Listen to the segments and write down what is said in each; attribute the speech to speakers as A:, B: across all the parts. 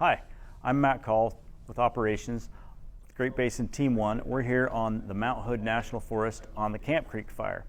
A: Hi, I'm Matt Call with Operations, Great Basin Team 1. We're here on the Mount Hood National Forest on the Camp Creek fire.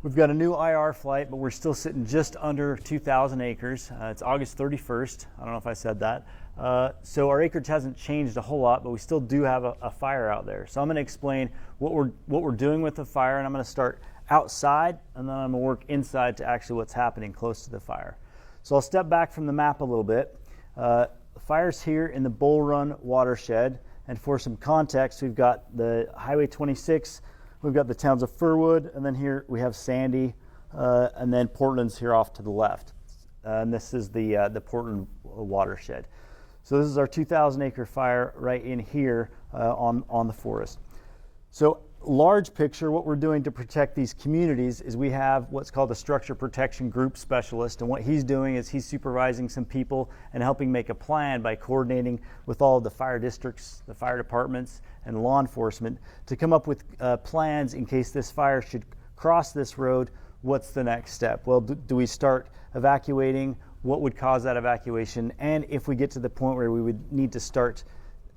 A: We've got a new IR flight, but we're still sitting just under 2,000 acres. It's August 31st. I don't know if I said that. So our acreage hasn't changed a whole lot, but we still do have a fire out there. So I'm going to explain what we're doing with the fire, and I'm going to start outside, and then I'm going to work inside to actually what's happening close to the fire. So I'll step back from the map a little bit. The fire's here in the Bull Run Watershed, and for some context, we've got the Highway 26, we've got the towns of Furwood, and then here we have Sandy, and then Portland's here off to the left. And this is the Portland watershed. So this is our 2,000 acre fire right in here on the forest. So large picture, what we're doing to protect these communities is we have what's called a structure protection group specialist, and what he's doing is he's supervising some people and helping make a plan by coordinating with all of the fire districts, the fire departments, and law enforcement to come up with plans in case this fire should cross this road. What's the next step? Well, do we start evacuating? What would cause that evacuation? And if we get to the point where we would need to start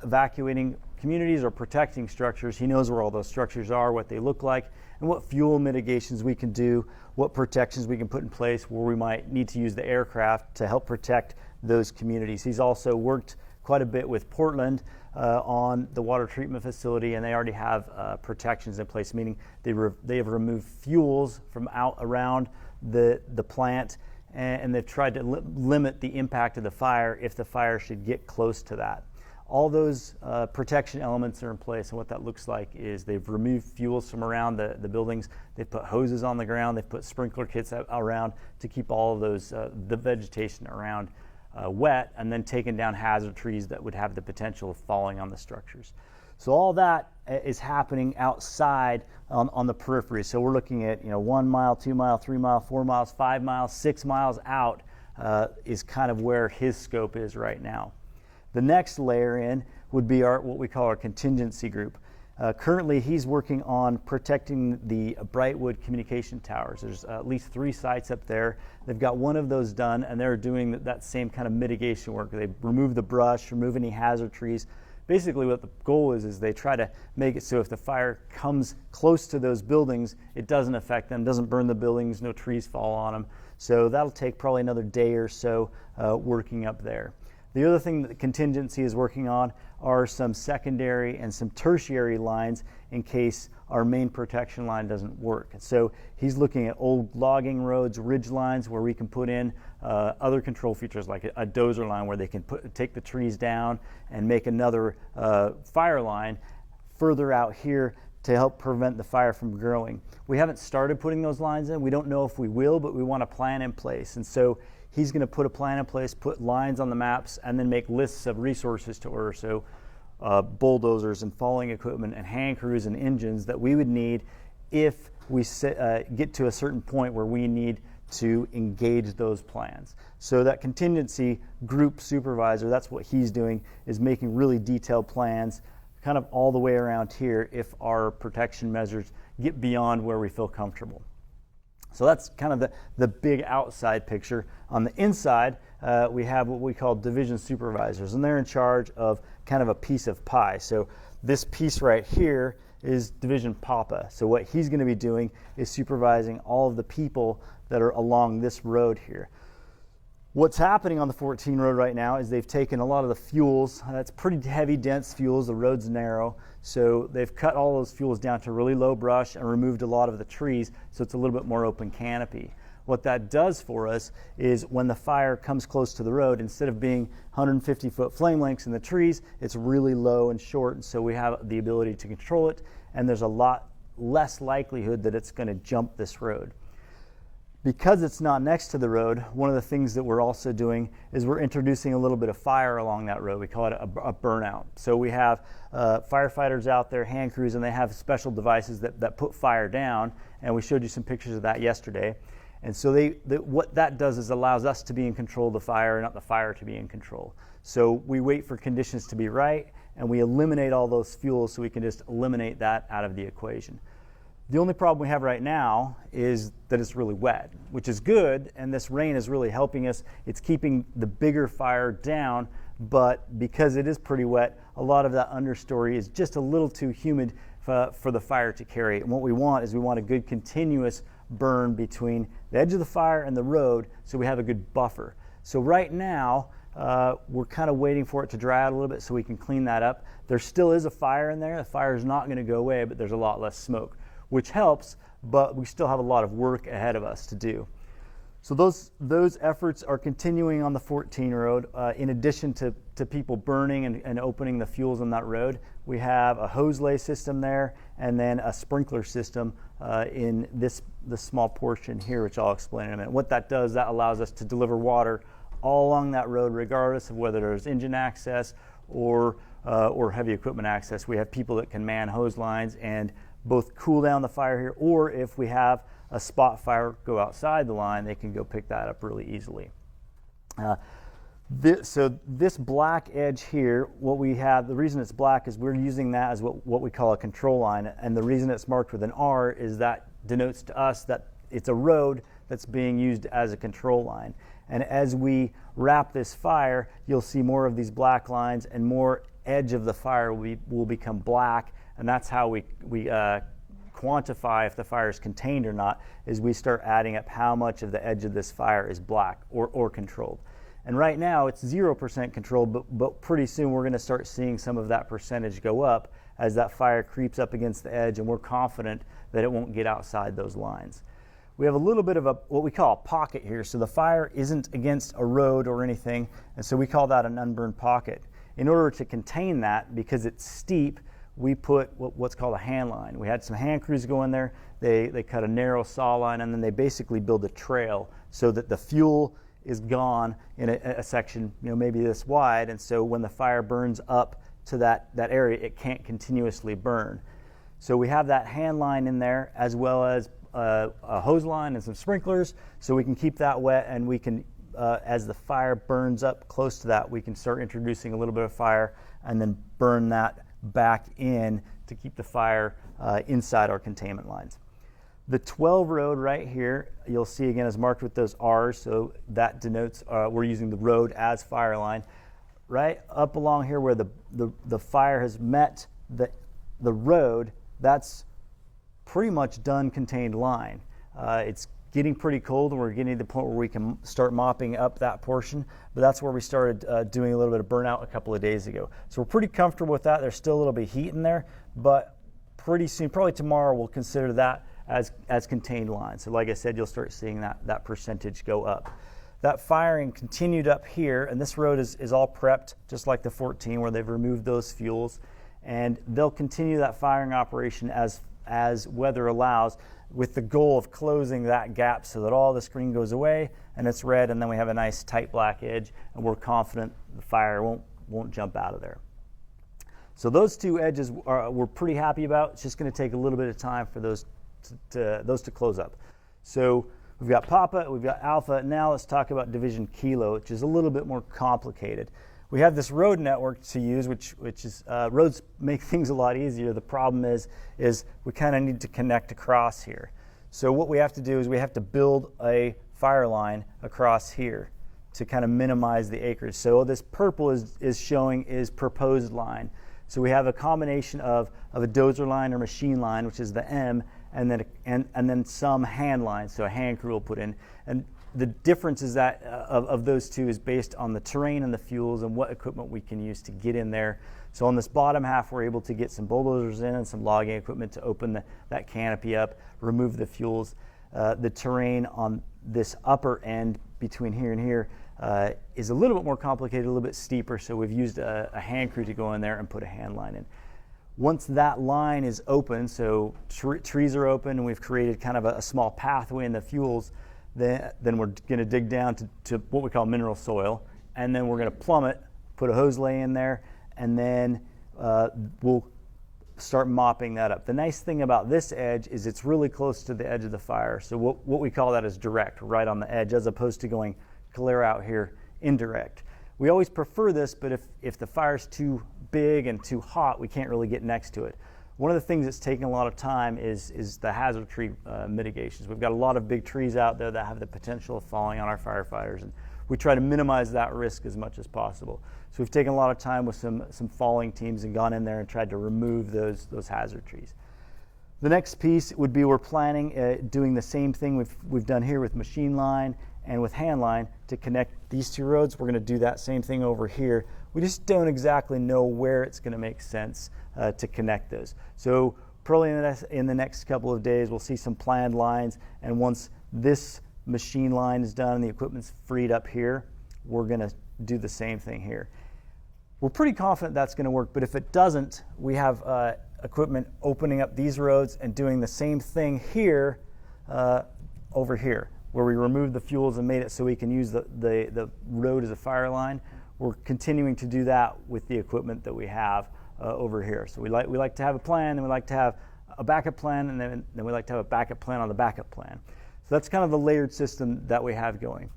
A: evacuating communities or protecting structures, he knows where all those structures are, what they look like, and what fuel mitigations we can do, what protections we can put in place where we might need to use the aircraft to help protect those communities. He's also worked quite a bit with Portland on the water treatment facility, and they already have protections in place, meaning they have removed fuels from out around the plant, and they've tried to limit the impact of the fire if the fire should get close to that. All those protection elements are in place, and what that looks like is they've removed fuels from around the buildings, they've put hoses on the ground, they've put sprinkler kits around to keep all of those, the vegetation around wet, and then taken down hazard trees that would have the potential of falling on the structures. So all that is happening outside on the periphery. So we're looking at 1 mile, 2 mile, 3 mile, 4 miles, 5 miles, 6 miles out is kind of where his scope is right now. The next layer in would be what we call our contingency group. Currently, he's working on protecting the Brightwood communication towers. There's at least 3 sites up there. They've got one of those done, and they're doing that same kind of mitigation work. They remove the brush, remove any hazard trees. Basically, what the goal is they try to make it so if the fire comes close to those buildings, it doesn't affect them, doesn't burn the buildings, no trees fall on them. So that'll take probably another day or so working up there. The other thing that the contingency is working on are some secondary and some tertiary lines in case our main protection line doesn't work. And so he's looking at old logging roads, ridge lines where we can put in other control features like a dozer line where they can take the trees down and make another fire line further out here to help prevent the fire from growing. We haven't started putting those lines in. We don't know if we will, but we want a plan in place. And so he's going to put a plan in place, put lines on the maps, and then make lists of resources to order. So bulldozers and falling equipment and hand crews and engines that we would need if we get to a certain point where we need to engage those plans. So that contingency group supervisor, that's what he's doing, is making really detailed plans kind of all the way around here if our protection measures get beyond where we feel comfortable. So that's kind of the big outside picture. On the inside, we have what we call division supervisors, and they're in charge of kind of a piece of pie. So this piece right here is Division Papa. So what he's going to be doing is supervising all of the people that are along this road here. What's happening on the 14 road right now is they've taken a lot of the fuels. That's pretty heavy, dense fuels. The road's narrow. So they've cut all those fuels down to really low brush and removed a lot of the trees, so it's a little bit more open canopy. What that does for us is when the fire comes close to the road, instead of being 150-foot flame lengths in the trees, it's really low and short, and so we have the ability to control it, and there's a lot less likelihood that it's going to jump this road. Because it's not next to the road, one of the things that we're also doing is we're introducing a little bit of fire along that road. We call it a burnout. So we have firefighters out there, hand crews, and they have special devices that put fire down, and we showed you some pictures of that yesterday. And so what that does is allows us to be in control of the fire, not the fire to be in control. So we wait for conditions to be right, and we eliminate all those fuels so we can just eliminate that out of the equation. The only problem we have right now is that it's really wet, which is good, and this rain is really helping us. It's keeping the bigger fire down, but because it is pretty wet, a lot of that understory is just a little too humid for the fire to carry. And what we want is we want a good continuous burn between the edge of the fire and the road, so we have a good buffer. So right now, we're kind of waiting for it to dry out a little bit so we can clean that up. There still is a fire in there. The fire is not going to go away, but there's a lot less smoke, which helps, but we still have a lot of work ahead of us to do. So those efforts are continuing on the 14 road. In addition to people burning and opening the fuels on that road, we have a hose lay system there and then a sprinkler system in this small portion here, which I'll explain in a minute. What that does, that allows us to deliver water all along that road, regardless of whether there's engine access or heavy equipment access. We have people that can man hose lines and both cool down the fire here, or if we have a spot fire go outside the line, they can go pick that up really easily. So this black edge here, what we have, the reason it's black is we're using that as what we call a control line, and the reason it's marked with an R is that denotes to us that it's a road that's being used as a control line. And as we wrap this fire, you'll see more of these black lines and more edge of the fire will become black, and that's how we quantify if the fire is contained or not, is we start adding up how much of the edge of this fire is black or controlled. And right now it's 0% controlled, but pretty soon we're going to start seeing some of that percentage go up as that fire creeps up against the edge, and we're confident that it won't get outside those lines. We have a little bit of what we call a pocket here, so the fire isn't against a road or anything, and so we call that an unburned pocket. In order to contain that, because it's steep, we put what's called a hand line. We had some hand crews go in there, they cut a narrow saw line, and then they basically build a trail so that the fuel is gone in a section, maybe this wide, and so when the fire burns up to that area, it can't continuously burn. So we have that hand line in there, as well as a hose line and some sprinklers, so we can keep that wet, and we can, as the fire burns up close to that, we can start introducing a little bit of fire and then burn that back in to keep the fire inside our containment lines. The 12 road right here, you'll see again is marked with those R's, so that denotes we're using the road as fire line. Right up along here where the fire has met the road, that's pretty much done contained line. It's getting pretty cold, and we're getting to the point where we can start mopping up that portion, but that's where we started doing a little bit of burnout a couple of days ago. So we're pretty comfortable with that. There's still a little bit of heat in there, but pretty soon, probably tomorrow, we'll consider that as contained line. So like I said, you'll start seeing that percentage go up. That firing continued up here, and this road is all prepped, just like the 14, where they've removed those fuels, and they'll continue that firing operation as weather allows, with the goal of closing that gap so that all the screen goes away and it's red, and then we have a nice tight black edge, and we're confident the fire won't jump out of there. So those two edges we're pretty happy about. It's just going to take a little bit of time for those to close up. So we've got Papa, we've got Alpha. Now let's talk about Division Kilo, which is a little bit more complicated. We have this road network to use, which is roads make things a lot easier. The problem is we kind of need to connect across here. So what we have to do is we have to build a fire line across here to kind of minimize the acreage. So this purple is showing is proposed line. So we have a combination of a dozer line or machine line, which is the M, and then some hand lines, so a hand crew will put in. And the difference is that of those two is based on the terrain and the fuels and what equipment we can use to get in there. So on this bottom half, we're able to get some bulldozers in and some logging equipment to open that canopy up, remove the fuels. The terrain on this upper end between here and here is a little bit more complicated, a little bit steeper, so we've used a hand crew to go in there and put a hand line in. Once that line is open, so trees are open and we've created kind of a small pathway in the fuels, then we're going to dig down to what we call mineral soil, and then we're going to plumb it, put a hose lay in there, and then we'll start mopping that up. The nice thing about this edge is it's really close to the edge of the fire, so what we call that is direct, right on the edge, as opposed to going clear out here indirect. We always prefer this, but if the fire's too big and too hot, we can't really get next to it. One of the things that's taking a lot of time is the hazard tree mitigations. We've got a lot of big trees out there that have the potential of falling on our firefighters, and we try to minimize that risk as much as possible. So we've taken a lot of time with some falling teams and gone in there and tried to remove those hazard trees. The next piece would be we're planning doing the same thing we've done here with machine line and with hand line to connect these two roads. We're going to do that same thing over here. We just don't exactly know where it's going to make sense to connect those. So probably in the next couple of days we'll see some planned lines, and once this machine line is done and the equipment's freed up here, we're going to do the same thing here. We're pretty confident that's going to work, but if it doesn't, we have equipment opening up these roads and doing the same thing here over here, where we removed the fuels and made it so we can use the road as a fire line. We're continuing to do that with the equipment that we have over here. So we like to have a plan, and we like to have a backup plan, and then we like to have a backup plan on the backup plan. So that's kind of the layered system that we have going.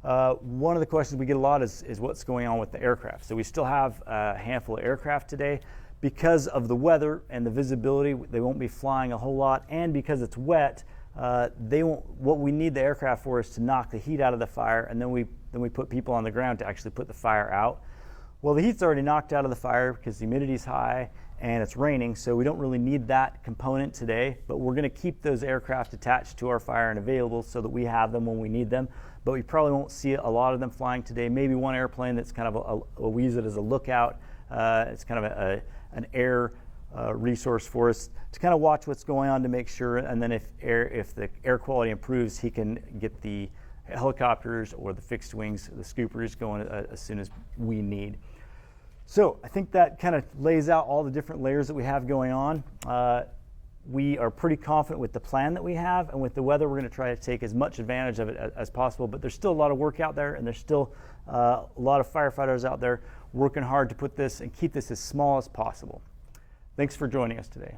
A: One of the questions we get a lot is what's going on with the aircraft. So we still have a handful of aircraft today. Because of the weather and the visibility, they won't be flying a whole lot, and because it's wet, what we need the aircraft for is to knock the heat out of the fire, and then we put people on the ground to actually put the fire out. Well, the heat's already knocked out of the fire because the humidity's high and it's raining, so we don't really need that component today, but we're going to keep those aircraft attached to our fire and available so that we have them when we need them. But we probably won't see a lot of them flying today. Maybe one airplane that's kind of we use it as a lookout. It's kind of an air resource for us to kind of watch what's going on to make sure, and then if the air quality improves, he can get the helicopters or the fixed wings, the scoopers, going as soon as we need. So I think that kind of lays out all the different layers that we have going on. We are pretty confident with the plan that we have, and with the weather, we're going to try to take as much advantage of it as possible, but there's still a lot of work out there, and there's still a lot of firefighters out there working hard to put this and keep this as small as possible. Thanks for joining us today.